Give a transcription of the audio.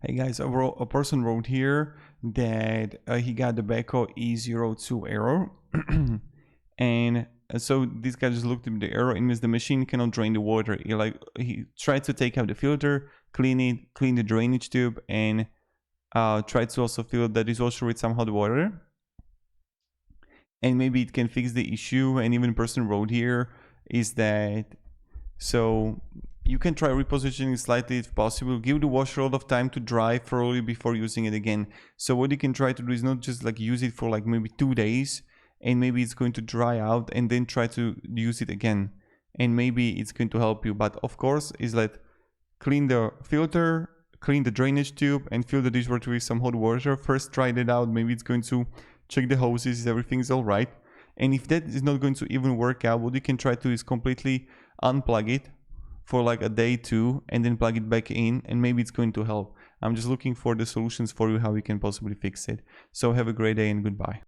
Hey guys, a person wrote here that he got the beko e02 error. And so this guy just looked at the error. It means the machine cannot drain the water. He tried to take out the filter, clean it, clean the drainage tube, and tried to also fill the dishwasher with some hot water. And maybe it can fix the issue. And even the person wrote here is that so you can try repositioning slightly if possible. Give the washer a lot of time to dry thoroughly before using it again. So what you can try to do is not just like use it for like maybe 2 days and maybe it's going to dry out and then try to use it again. And maybe it's going to help you. But of course, is like clean the filter, clean the drainage tube and fill the dishwasher with some hot water. First try it out. Maybe it's going to check the hoses, everything's all right. And if that is not going to even work out, what you can try to is completely unplug it for like a day, 2, and then plug it back in, and maybe it's going to help. I'm just looking for the solutions for you how you can possibly fix it. So have a great day and goodbye.